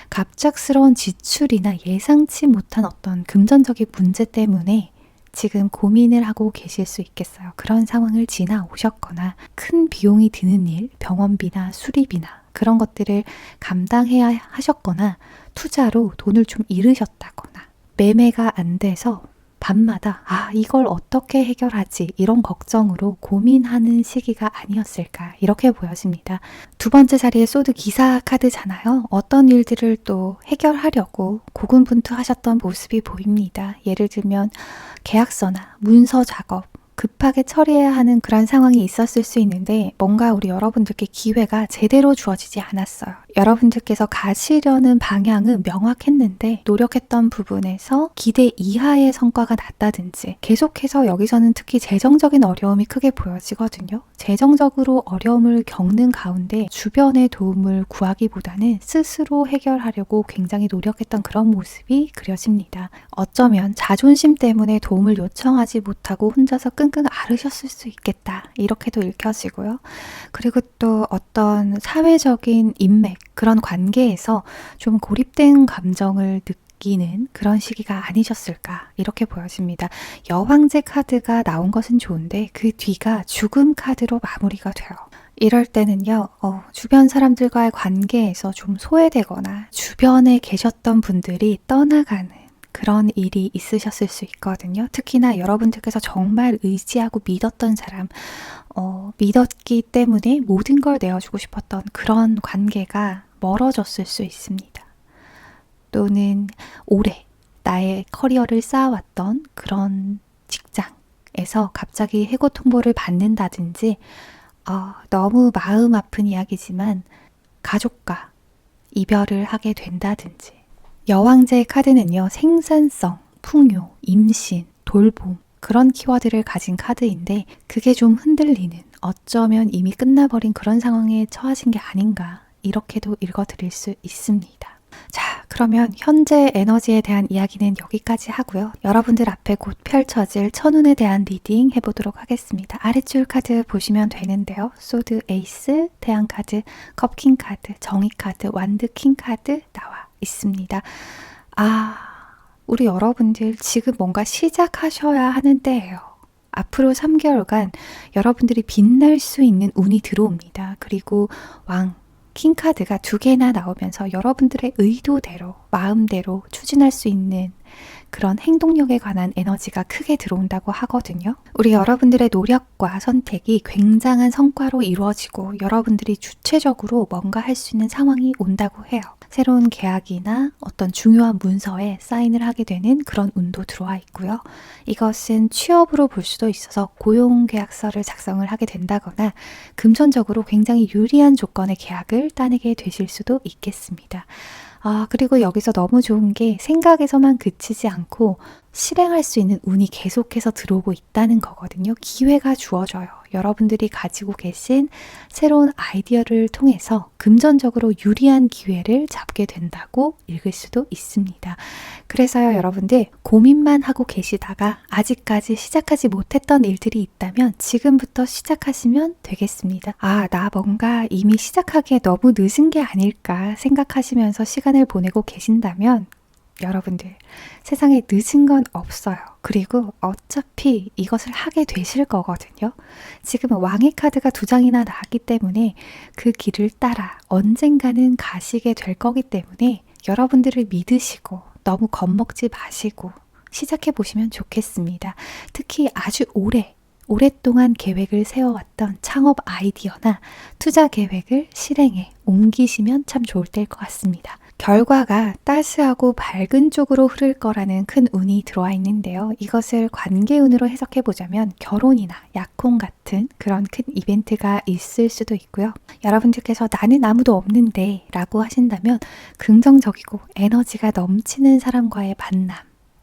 A: 갑작스러운 지출이나 예상치 못한 어떤 금전적인 문제 때문에 지금 고민을 하고 계실 수 있겠어요. 그런 상황을 지나오셨거나 큰 비용이 드는 일, 병원비나 수리비나 그런 것들을 감당해야 하셨거나 투자로 돈을 좀 잃으셨다거나 매매가 안 돼서 밤마다 이걸 어떻게 해결하지 이런 걱정으로 고민하는 시기가 아니었을까 이렇게 보여집니다. 두 번째 자리에 소드 기사 카드잖아요. 어떤 일들을 또 해결하려고 고군분투하셨던 모습이 보입니다. 예를 들면 계약서나 문서 작업 급하게 처리해야 하는 그런 상황이 있었을 수 있는데 뭔가 우리 여러분들께 기회가 제대로 주어지지 않았어요. 여러분들께서 가시려는 방향은 명확했는데 노력했던 부분에서 기대 이하의 성과가 났다든지 계속해서 여기서는 특히 재정적인 어려움이 크게 보여지거든요. 재정적으로 어려움을 겪는 가운데 주변의 도움을 구하기보다는 스스로 해결하려고 굉장히 노력했던 그런 모습이 그려집니다. 어쩌면 자존심 때문에 도움을 요청하지 못하고 혼자서 끙끙 앓으셨을 수 있겠다. 이렇게도 읽혀지고요. 그리고 또 어떤 사회적인 인맥, 그런 관계에서 좀 고립된 감정을 느끼는 그런 시기가 아니셨을까 이렇게 보여집니다. 여황제 카드가 나온 것은 좋은데 그 뒤가 죽음 카드로 마무리가 돼요. 이럴 때는요, 주변 사람들과의 관계에서 좀 소외되거나 주변에 계셨던 분들이 떠나가는 그런 일이 있으셨을 수 있거든요. 특히나 여러분들께서 정말 의지하고 믿었던 사람, 믿었기 때문에 모든 걸 내어주고 싶었던 그런 관계가 멀어졌을 수 있습니다. 또는 오래 나의 커리어를 쌓아왔던 그런 직장에서 갑자기 해고 통보를 받는다든지 너무 마음 아픈 이야기지만 가족과 이별을 하게 된다든지 여왕제의 카드는요, 생산성, 풍요, 임신, 돌봄 그런 키워드를 가진 카드인데 그게 좀 흔들리는, 어쩌면 이미 끝나버린 그런 상황에 처하신 게 아닌가 이렇게도 읽어드릴 수 있습니다. 자, 그러면 현재 에너지에 대한 이야기는 여기까지 하고요. 여러분들 앞에 곧 펼쳐질 천운에 대한 리딩 해보도록 하겠습니다. 아랫줄 카드 보시면 되는데요. 소드 에이스, 태양 카드, 컵킹 카드, 정의 카드, 완드 킹 카드 나와 있습니다. 우리 여러분들 지금 뭔가 시작하셔야 하는 때예요. 앞으로 3개월간 여러분들이 빛날 수 있는 운이 들어옵니다. 그리고 왕, 킹카드가 2개나 나오면서 여러분들의 의도대로, 마음대로 추진할 수 있는 그런 행동력에 관한 에너지가 크게 들어온다고 하거든요. 우리 여러분들의 노력과 선택이 굉장한 성과로 이루어지고 여러분들이 주체적으로 뭔가 할 수 있는 상황이 온다고 해요. 새로운 계약이나 어떤 중요한 문서에 사인을 하게 되는 그런 운도 들어와 있고요. 이것은 취업으로 볼 수도 있어서 고용계약서를 작성을 하게 된다거나 금전적으로 굉장히 유리한 조건의 계약을 따내게 되실 수도 있겠습니다. 그리고 여기서 너무 좋은 게 생각에서만 그치지 않고 실행할 수 있는 운이 계속해서 들어오고 있다는 거거든요. 기회가 주어져요. 여러분들이 가지고 계신 새로운 아이디어를 통해서 금전적으로 유리한 기회를 잡게 된다고 읽을 수도 있습니다. 그래서요, 여러분들 고민만 하고 계시다가 아직까지 시작하지 못했던 일들이 있다면 지금부터 시작하시면 되겠습니다. 아, 나 뭔가 이미 시작하기에 너무 늦은 게 아닐까 생각하시면서 시간을 보내고 계신다면 여러분들, 세상에 늦은 건 없어요. 그리고 어차피 이것을 하게 되실 거거든요. 지금은 왕의 카드가 2장이나 나왔기 때문에 그 길을 따라 언젠가는 가시게 될 거기 때문에 여러분들을 믿으시고 너무 겁먹지 마시고 시작해 보시면 좋겠습니다. 특히 아주 오랫동안 계획을 세워왔던 창업 아이디어나 투자 계획을 실행에 옮기시면 참 좋을 때일 것 같습니다. 결과가 따스하고 밝은 쪽으로 흐를 거라는 큰 운이 들어와 있는데요. 이것을 관계운으로 해석해 보자면 결혼이나 약혼 같은 그런 큰 이벤트가 있을 수도 있고요. 여러분들께서 나는 아무도 없는데 라고 하신다면 긍정적이고 에너지가 넘치는 사람과의 만남,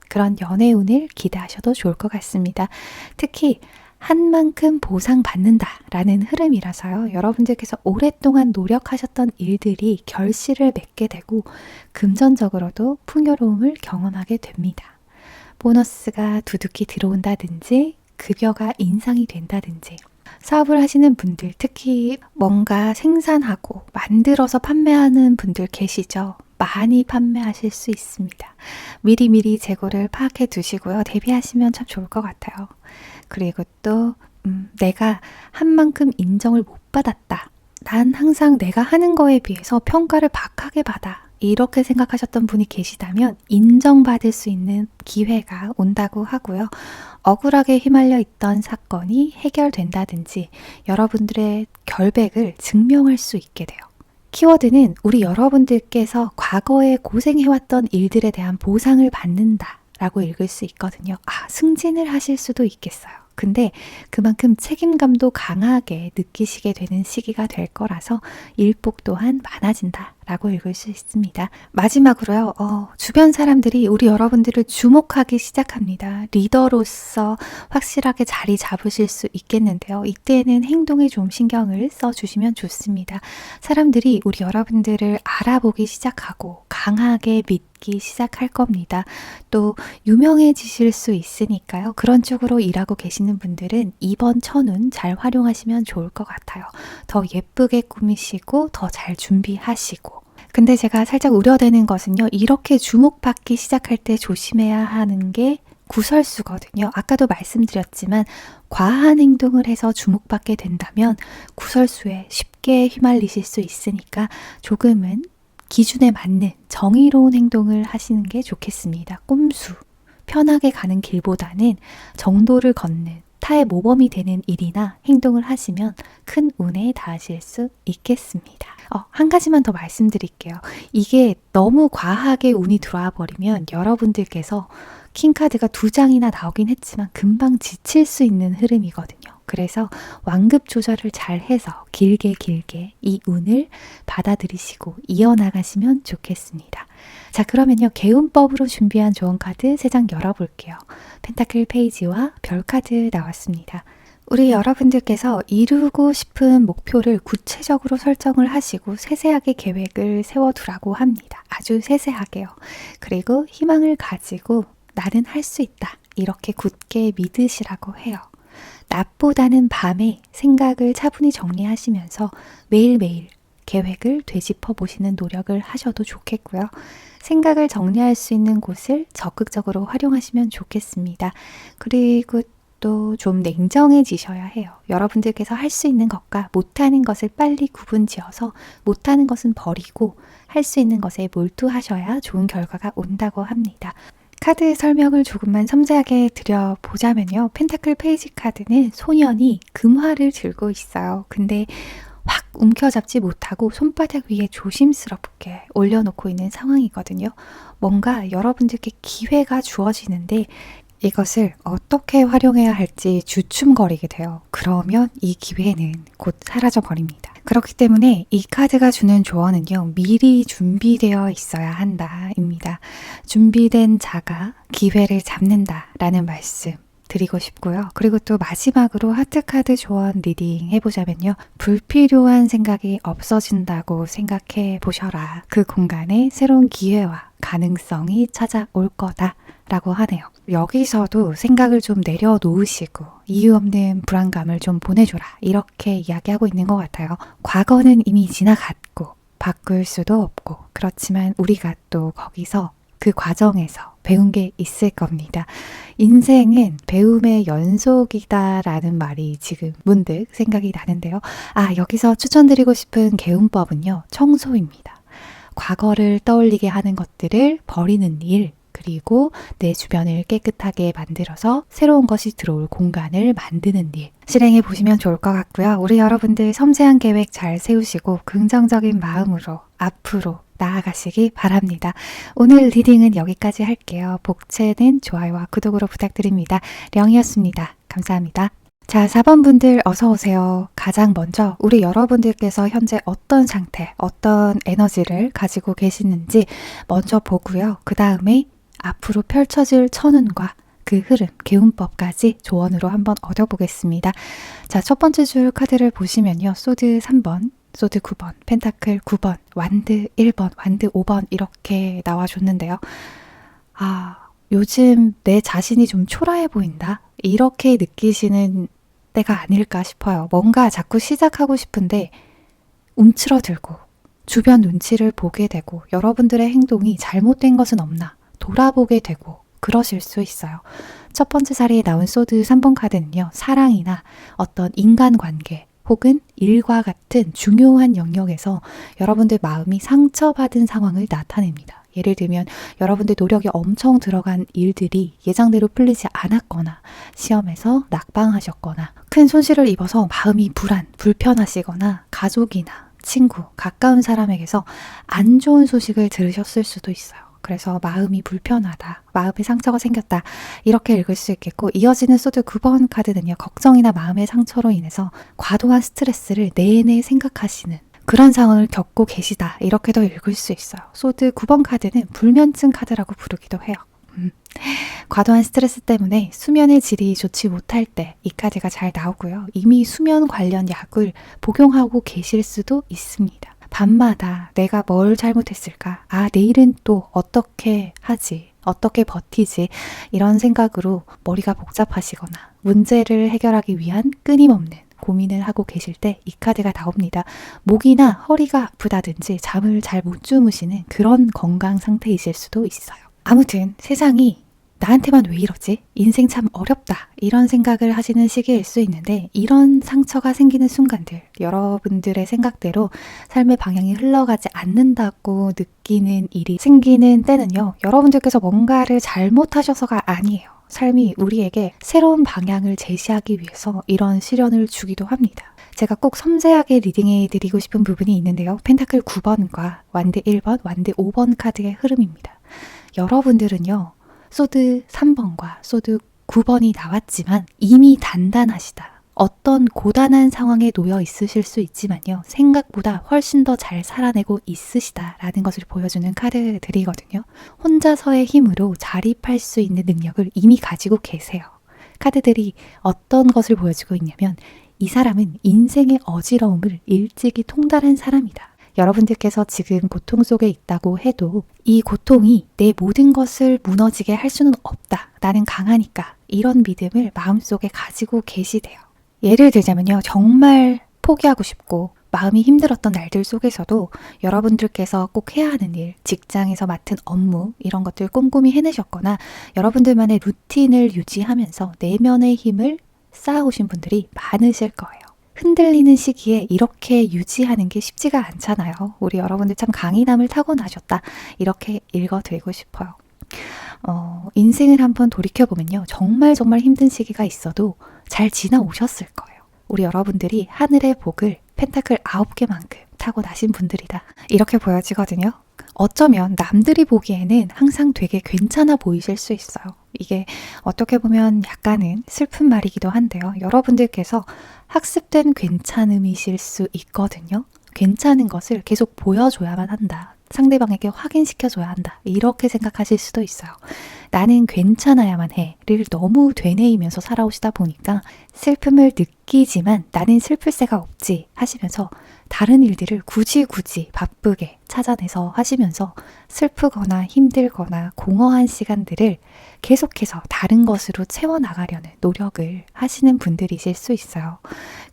A: 그런 연애운을 기대하셔도 좋을 것 같습니다. 특히 한 만큼 보상받는다라는 흐름이라서요. 여러분들께서 오랫동안 노력하셨던 일들이 결실을 맺게 되고 금전적으로도 풍요로움을 경험하게 됩니다. 보너스가 두둑히 들어온다든지 급여가 인상이 된다든지 사업을 하시는 분들, 특히 뭔가 생산하고 만들어서 판매하는 분들 계시죠? 많이 판매하실 수 있습니다. 미리미리 재고를 파악해 두시고요. 대비하시면 참 좋을 것 같아요. 그리고 또 내가 한 만큼 인정을 못 받았다. 난 항상 내가 하는 거에 비해서 평가를 박하게 받아. 이렇게 생각하셨던 분이 계시다면 인정받을 수 있는 기회가 온다고 하고요. 억울하게 휘말려 있던 사건이 해결된다든지 여러분들의 결백을 증명할 수 있게 돼요. 키워드는 우리 여러분들께서 과거에 고생해왔던 일들에 대한 보상을 받는다 라고 읽을 수 있거든요. 아, 승진을 하실 수도 있겠어요. 근데 그만큼 책임감도 강하게 느끼시게 되는 시기가 될 거라서 일복 또한 많아진다 라고 읽을 수 있습니다. 마지막으로요. 주변 사람들이 우리 여러분들을 주목하기 시작합니다. 리더로서 확실하게 자리 잡으실 수 있겠는데요. 이때는 행동에 좀 신경을 써주시면 좋습니다. 사람들이 우리 여러분들을 알아보기 시작하고 강하게 믿기 시작할 겁니다. 또 유명해지실 수 있으니까요. 그런 쪽으로 일하고 계시는 분들은 이번 천운 잘 활용하시면 좋을 것 같아요. 더 예쁘게 꾸미시고 더 잘 준비하시고. 근데 제가 살짝 우려되는 것은요. 이렇게 주목받기 시작할 때 조심해야 하는 게 구설수거든요. 아까도 말씀드렸지만 과한 행동을 해서 주목받게 된다면 구설수에 쉽게 휘말리실 수 있으니까 조금은 기준에 맞는 정의로운 행동을 하시는 게 좋겠습니다. 꼼수, 편하게 가는 길보다는 정도를 걷는 타의 모범이 되는 일이나 행동을 하시면 큰 운에 닿으실 수 있겠습니다. 한 가지만 더 말씀드릴게요. 이게 너무 과하게 운이 들어와 버리면 여러분들께서 킹카드가 2장이나 나오긴 했지만 금방 지칠 수 있는 흐름이거든요. 그래서 완급 조절을 잘 해서 길게 이 운을 받아들이시고 이어나가시면 좋겠습니다. 자, 그러면요. 개운법으로 준비한 좋은 카드 3장 열어볼게요. 펜타클 페이지와 별 카드 나왔습니다. 우리 여러분들께서 이루고 싶은 목표를 구체적으로 설정을 하시고 세세하게 계획을 세워두라고 합니다. 아주 세세하게요. 그리고 희망을 가지고 나는 할 수 있다. 이렇게 굳게 믿으시라고 해요. 낮보다는 밤에 생각을 차분히 정리하시면서 매일매일 계획을 되짚어 보시는 노력을 하셔도 좋겠고요. 생각을 정리할 수 있는 곳을 적극적으로 활용하시면 좋겠습니다. 그리고 또 좀 냉정해지셔야 해요. 여러분들께서 할 수 있는 것과 못하는 것을 빨리 구분지어서 못하는 것은 버리고 할 수 있는 것에 몰두하셔야 좋은 결과가 온다고 합니다. 카드 설명을 조금만 섬세하게 드려보자면요. 펜타클 페이지 카드는 소년이 금화를 들고 있어요. 근데 확 움켜잡지 못하고 손바닥 위에 조심스럽게 올려놓고 있는 상황이거든요. 뭔가 여러분들께 기회가 주어지는데 이것을 어떻게 활용해야 할지 주춤거리게 돼요. 그러면 이 기회는 곧 사라져 버립니다. 그렇기 때문에 이 카드가 주는 조언은요, 미리 준비되어 있어야 한다입니다. 준비된 자가 기회를 잡는다라는 말씀 드리고 싶고요. 그리고 또 마지막으로 하트카드 조언 리딩 해보자면요. 불필요한 생각이 없어진다고 생각해 보셔라. 그 공간에 새로운 기회와 가능성이 찾아올 거다 라고 하네요. 여기서도 생각을 좀 내려놓으시고 이유 없는 불안감을 좀 보내줘라, 이렇게 이야기하고 있는 것 같아요. 과거는 이미 지나갔고 바꿀 수도 없고, 그렇지만 우리가 또 거기서 그 과정에서 배운 게 있을 겁니다. 인생은 배움의 연속이다라는 말이 지금 문득 생각이 나는데요. 여기서 추천드리고 싶은 개운법은요, 청소입니다. 과거를 떠올리게 하는 것들을 버리는 일, 그리고 내 주변을 깨끗하게 만들어서 새로운 것이 들어올 공간을 만드는 일, 실행해 보시면 좋을 것 같고요. 우리 여러분들 섬세한 계획 잘 세우시고 긍정적인 마음으로 앞으로 나아가시기 바랍니다. 오늘 리딩은 여기까지 할게요. 복채는 좋아요와 구독으로 부탁드립니다. 령이었습니다. 감사합니다. 자, 4번 분들 어서 오세요. 가장 먼저 우리 여러분들께서 현재 어떤 상태, 어떤 에너지를 가지고 계시는지 먼저 보고요. 그 다음에 앞으로 펼쳐질 천운과 그 흐름, 개운법까지 조언으로 한번 얻어보겠습니다. 자, 첫 번째 줄 카드를 보시면요. 소드 3번, 소드 9번, 펜타클 9번, 완드 1번, 완드 5번 이렇게 나와줬는데요. 요즘 내 자신이 좀 초라해 보인다? 이렇게 느끼시는 때가 아닐까 싶어요. 뭔가 자꾸 시작하고 싶은데 움츠러들고 주변 눈치를 보게 되고 여러분들의 행동이 잘못된 것은 없나 돌아보게 되고 그러실 수 있어요. 첫 번째 자리에 나온 소드 3번 카드는요. 사랑이나 어떤 인간관계 혹은 일과 같은 중요한 영역에서 여러분들 마음이 상처받은 상황을 나타냅니다. 예를 들면 여러분들 노력이 엄청 들어간 일들이 예상대로 풀리지 않았거나 시험에서 낙방하셨거나 큰 손실을 입어서 마음이 불편하시거나 가족이나 친구, 가까운 사람에게서 안 좋은 소식을 들으셨을 수도 있어요. 그래서 마음이 불편하다, 마음에 상처가 생겼다 이렇게 읽을 수 있겠고, 이어지는 소드 9번 카드는요. 걱정이나 마음의 상처로 인해서 과도한 스트레스를 내내 생각하시는 그런 상황을 겪고 계시다 이렇게도 읽을 수 있어요. 소드 9번 카드는 불면증 카드라고 부르기도 해요. 과도한 스트레스 때문에 수면의 질이 좋지 못할 때 이 카드가 잘 나오고요. 이미 수면 관련 약을 복용하고 계실 수도 있습니다. 밤마다 내가 뭘 잘못했을까? 내일은 또 어떻게 하지? 어떻게 버티지? 이런 생각으로 머리가 복잡하시거나 문제를 해결하기 위한 끊임없는 고민을 하고 계실 때 이 카드가 나옵니다. 목이나 허리가 아프다든지 잠을 잘 못 주무시는 그런 건강 상태이실 수도 있어요. 아무튼 세상이 나한테만 왜 이러지? 인생 참 어렵다. 이런 생각을 하시는 시기일 수 있는데, 이런 상처가 생기는 순간들, 여러분들의 생각대로 삶의 방향이 흘러가지 않는다고 느끼는 일이 생기는 때는요. 여러분들께서 뭔가를 잘못하셔서가 아니에요. 삶이 우리에게 새로운 방향을 제시하기 위해서 이런 시련을 주기도 합니다. 제가 꼭 섬세하게 리딩해 드리고 싶은 부분이 있는데요. 펜타클 9번과 완드 1번, 완드 5번 카드의 흐름입니다. 여러분들은요. 소드 3번과 소드 9번이 나왔지만 이미 단단하시다. 어떤 고단한 상황에 놓여 있으실 수 있지만요. 생각보다 훨씬 더 잘 살아내고 있으시다라는 것을 보여주는 카드들이거든요. 혼자서의 힘으로 자립할 수 있는 능력을 이미 가지고 계세요. 카드들이 어떤 것을 보여주고 있냐면 이 사람은 인생의 어지러움을 일찍이 통달한 사람이다. 여러분들께서 지금 고통 속에 있다고 해도 이 고통이 내 모든 것을 무너지게 할 수는 없다. 나는 강하니까. 이런 믿음을 마음속에 가지고 계시대요. 예를 들자면요. 정말 포기하고 싶고 마음이 힘들었던 날들 속에서도 여러분들께서 꼭 해야 하는 일, 직장에서 맡은 업무 이런 것들 꼼꼼히 해내셨거나 여러분들만의 루틴을 유지하면서 내면의 힘을 쌓아오신 분들이 많으실 거예요. 흔들리는 시기에 이렇게 유지하는 게 쉽지가 않잖아요. 우리 여러분들 참 강인함을 타고나셨다. 이렇게 읽어드리고 싶어요. 인생을 한번 돌이켜보면요. 정말 힘든 시기가 있어도 잘 지나오셨을 거예요. 우리 여러분들이 하늘의 복을 펜타클 9개만큼 타고나신 분들이다. 이렇게 보여지거든요. 어쩌면 남들이 보기에는 항상 되게 괜찮아 보이실 수 있어요. 이게 어떻게 보면 약간은 슬픈 말이기도 한데요. 여러분들께서 학습된 괜찮음이실 수 있거든요. 괜찮은 것을 계속 보여줘야만 한다. 상대방에게 확인시켜줘야 한다. 이렇게 생각하실 수도 있어요. 나는 괜찮아야만 해를 너무 되뇌이면서 살아오시다 보니까 슬픔을 느끼지만 나는 슬플 새가 없지 하시면서 다른 일들을 굳이 바쁘게 찾아내서 하시면서 슬프거나 힘들거나 공허한 시간들을 계속해서 다른 것으로 채워나가려는 노력을 하시는 분들이실 수 있어요.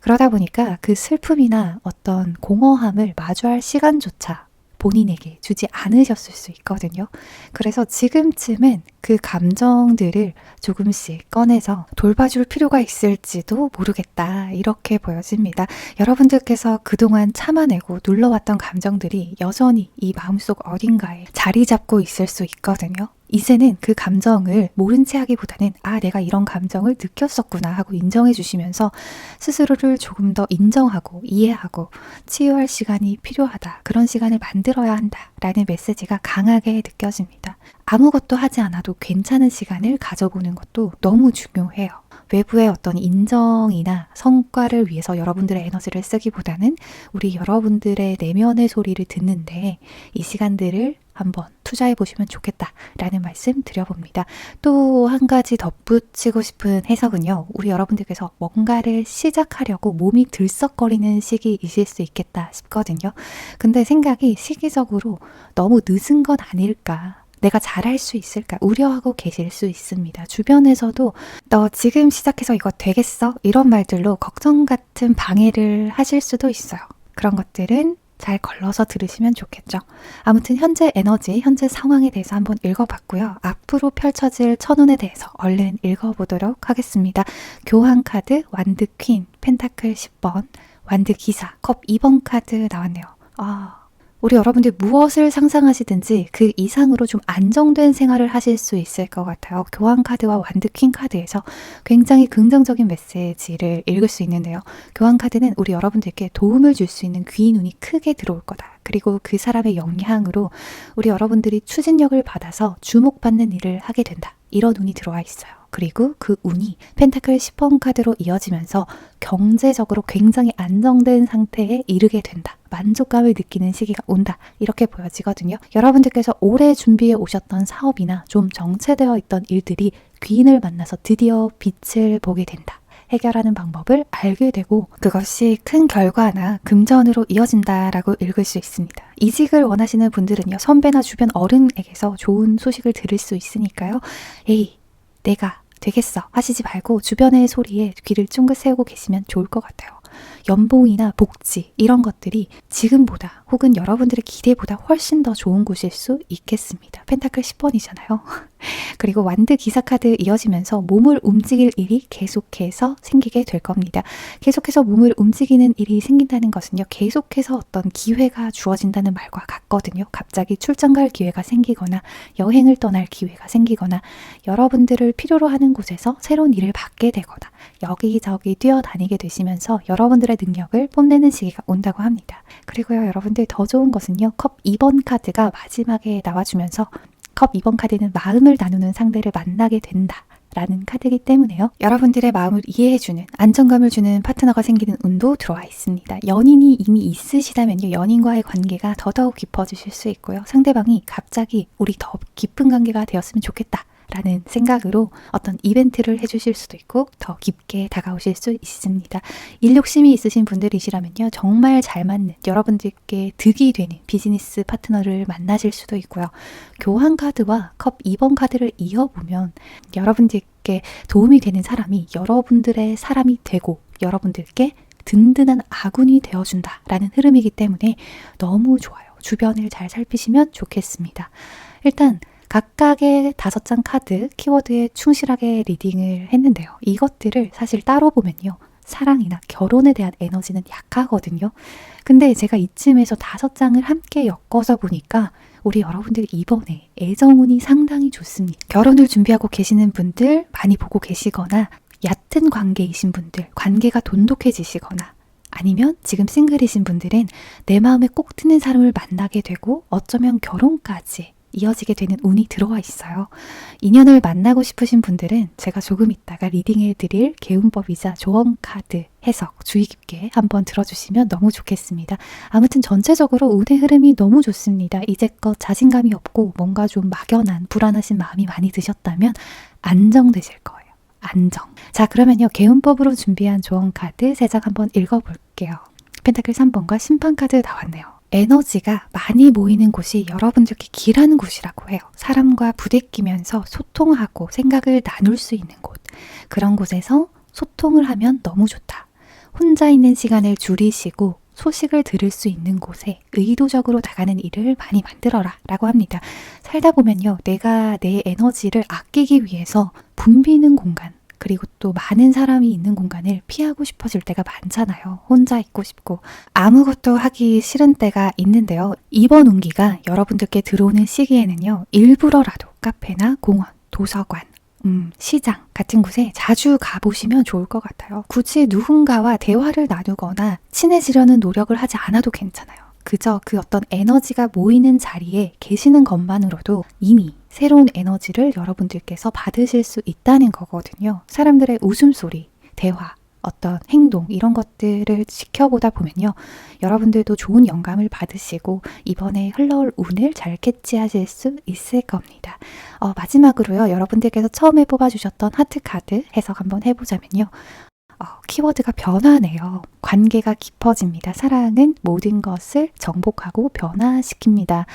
A: 그러다 보니까 그 슬픔이나 어떤 공허함을 마주할 시간조차 본인에게 주지 않으셨을 수 있거든요. 그래서 지금쯤은 그 감정들을 조금씩 꺼내서 돌봐줄 필요가 있을지도 모르겠다. 이렇게 보여집니다. 여러분들께서 그동안 참아내고 눌러왔던 감정들이 여전히 이 마음속 어딘가에 자리 잡고 있을 수 있거든요. 이제는 그 감정을 모른 채 하기보다는 내가 이런 감정을 느꼈었구나 하고 인정해 주시면서 스스로를 조금 더 인정하고 이해하고 치유할 시간이 필요하다. 그런 시간을 만들어야 한다. 라는 메시지가 강하게 느껴집니다. 아무것도 하지 않아도 괜찮은 시간을 가져보는 것도 너무 중요해요. 외부의 어떤 인정이나 성과를 위해서 여러분들의 에너지를 쓰기보다는 우리 여러분들의 내면의 소리를 듣는데 이 시간들을 한번 투자해 보시면 좋겠다라는 말씀 드려봅니다. 또 한 가지 덧붙이고 싶은 해석은요. 우리 여러분들께서 뭔가를 시작하려고 몸이 들썩거리는 시기이실 수 있겠다 싶거든요. 근데 생각이 시기적으로 너무 늦은 건 아닐까. 내가 잘할 수 있을까 우려하고 계실 수 있습니다. 주변에서도 너 지금 시작해서 이거 되겠어? 이런 말들로 걱정 같은 방해를 하실 수도 있어요. 그런 것들은 잘 걸러서 들으시면 좋겠죠. 아무튼 현재 에너지, 현재 상황에 대해서 한번 읽어봤고요. 앞으로 펼쳐질 천운에 대해서 얼른 읽어보도록 하겠습니다. 교환 카드, 완드 퀸, 펜타클 10번, 완드 기사, 컵 2번 카드 나왔네요. 우리 여러분들 무엇을 상상하시든지 그 이상으로 좀 안정된 생활을 하실 수 있을 것 같아요. 교환 카드와 완드 퀸 카드에서 굉장히 긍정적인 메시지를 읽을 수 있는데요. 교환 카드는 우리 여러분들께 도움을 줄 수 있는 귀인 운이 크게 들어올 거다. 그리고 그 사람의 영향으로 우리 여러분들이 추진력을 받아서 주목받는 일을 하게 된다. 이런 운이 들어와 있어요. 그리고 그 운이 펜타클 10번 카드로 이어지면서 경제적으로 굉장히 안정된 상태에 이르게 된다. 만족감을 느끼는 시기가 온다. 이렇게 보여지거든요. 여러분들께서 오래 준비해 오셨던 사업이나 좀 정체되어 있던 일들이 귀인을 만나서 드디어 빛을 보게 된다. 해결하는 방법을 알게 되고 그것이 큰 결과나 금전으로 이어진다라고 읽을 수 있습니다. 이직을 원하시는 분들은요. 선배나 주변 어른에게서 좋은 소식을 들을 수 있으니까요. 에이, 내가 되겠어 하시지 말고 주변의 소리에 귀를 쫑긋 세우고 계시면 좋을 것 같아요. 연봉이나 복지 이런 것들이 지금보다 혹은 여러분들의 기대보다 훨씬 더 좋은 곳일 수 있겠습니다. 펜타클 10번이잖아요. 그리고 완드 기사 카드 이어지면서 몸을 움직일 일이 계속해서 생기게 될 겁니다. 계속해서 몸을 움직이는 일이 생긴다는 것은요. 계속해서 어떤 기회가 주어진다는 말과 같거든요. 갑자기 출장 갈 기회가 생기거나 여행을 떠날 기회가 생기거나 여러분들을 필요로 하는 곳에서 새로운 일을 받게 되거나 여기저기 뛰어다니게 되시면서 여러분들의 능력을 뽐내는 시기가 온다고 합니다. 그리고요. 여러분들 더 좋은 것은요. 컵 2번 카드가 마지막에 나와주면서 컵 2번 카드는 마음을 나누는 상대를 만나게 된다. 라는 카드이기 때문에요. 여러분들의 마음을 이해해주는 안정감을 주는 파트너가 생기는 운도 들어와 있습니다. 연인이 이미 있으시다면요. 연인과의 관계가 더더욱 깊어지실 수 있고요. 상대방이 갑자기 우리 더 깊은 관계가 되었으면 좋겠다. 라는 생각으로 어떤 이벤트를 해주실 수도 있고 더 깊게 다가오실 수 있습니다. 일 욕심이 있으신 분들이시라면요. 정말 잘 맞는 여러분들께 득이 되는 비즈니스 파트너를 만나실 수도 있고요. 교환 카드와 컵 2번 카드를 이어보면 여러분들께 도움이 되는 사람이 여러분들의 사람이 되고 여러분들께 든든한 아군이 되어준다 라는 흐름이기 때문에 너무 좋아요. 주변을 잘 살피시면 좋겠습니다. 일단 각각의 5장 카드 키워드에 충실하게 리딩을 했는데요. 이것들을 사실 따로 보면요. 사랑이나 결혼에 대한 에너지는 약하거든요. 근데 제가 이쯤에서 5장을 함께 엮어서 보니까 우리 여러분들이 이번에 애정운이 상당히 좋습니다. 결혼을 준비하고 계시는 분들 많이 보고 계시거나 얕은 관계이신 분들 관계가 돈독해지시거나 아니면 지금 싱글이신 분들은 내 마음에 꼭 드는 사람을 만나게 되고 어쩌면 결혼까지 이어지게 되는 운이 들어와 있어요. 인연을 만나고 싶으신 분들은 제가 조금 있다가 리딩해드릴 개운법이자 조언 카드 해석 주의 깊게 한번 들어주시면 너무 좋겠습니다. 아무튼 전체적으로 운의 흐름이 너무 좋습니다. 이제껏 자신감이 없고 뭔가 좀 막연한 불안하신 마음이 많이 드셨다면 안정되실 거예요. 안정. 자, 그러면요. 개운법으로 준비한 조언 카드 3장 한번 읽어볼게요. 펜타클 3번과 심판 카드 나왔네요. 에너지가 많이 모이는 곳이 여러분들께 길하는 곳이라고 해요. 사람과 부대끼면서 소통하고 생각을 나눌 수 있는 곳. 그런 곳에서 소통을 하면 너무 좋다. 혼자 있는 시간을 줄이시고 소식을 들을 수 있는 곳에 의도적으로 나가는 일을 많이 만들어라 라고 합니다. 살다 보면요. 내가 내 에너지를 아끼기 위해서 붐비는 공간, 그리고 또 많은 사람이 있는 공간을 피하고 싶어질 때가 많잖아요. 혼자 있고 싶고 아무것도 하기 싫은 때가 있는데요. 이번 운기가 여러분들께 들어오는 시기에는요. 일부러라도 카페나 공원, 도서관, 시장 같은 곳에 자주 가보시면 좋을 것 같아요. 굳이 누군가와 대화를 나누거나 친해지려는 노력을 하지 않아도 괜찮아요. 그저 그 어떤 에너지가 모이는 자리에 계시는 것만으로도 이미 새로운 에너지를 여러분들께서 받으실 수 있다는 거거든요. 사람들의 웃음소리, 대화, 어떤 행동 이런 것들을 지켜보다 보면요. 여러분들도 좋은 영감을 받으시고 이번에 흘러올 운을 잘 캐치하실 수 있을 겁니다. 마지막으로요. 여러분들께서 처음에 뽑아주셨던 하트 카드 해석 한번 해보자면요. 키워드가 변화네요. 관계가 깊어집니다. 사랑은 모든 것을 정복하고 변화시킵니다.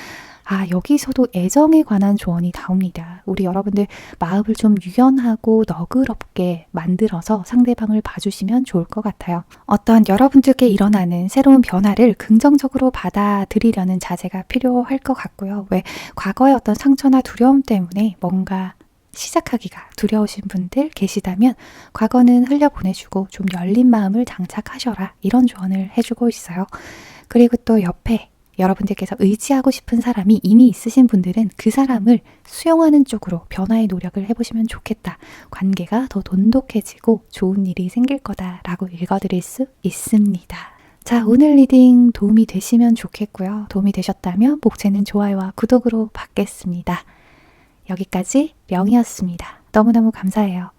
A: 여기서도 애정에 관한 조언이 나옵니다. 우리 여러분들 마음을 좀 유연하고 너그럽게 만들어서 상대방을 봐주시면 좋을 것 같아요. 어떤 여러분들께 일어나는 새로운 변화를 긍정적으로 받아들이려는 자세가 필요할 것 같고요. 왜 과거의 어떤 상처나 두려움 때문에 뭔가 시작하기가 두려우신 분들 계시다면 과거는 흘려보내주고 좀 열린 마음을 장착하셔라 이런 조언을 해주고 있어요. 그리고 또 옆에 여러분들께서 의지하고 싶은 사람이 이미 있으신 분들은 그 사람을 수용하는 쪽으로 변화의 노력을 해보시면 좋겠다. 관계가 더 돈독해지고 좋은 일이 생길 거다라고 읽어드릴 수 있습니다. 자, 오늘 리딩 도움이 되시면 좋겠고요. 도움이 되셨다면 목재는 좋아요와 구독으로 받겠습니다. 여기까지 명이었습니다. 너무너무 감사해요.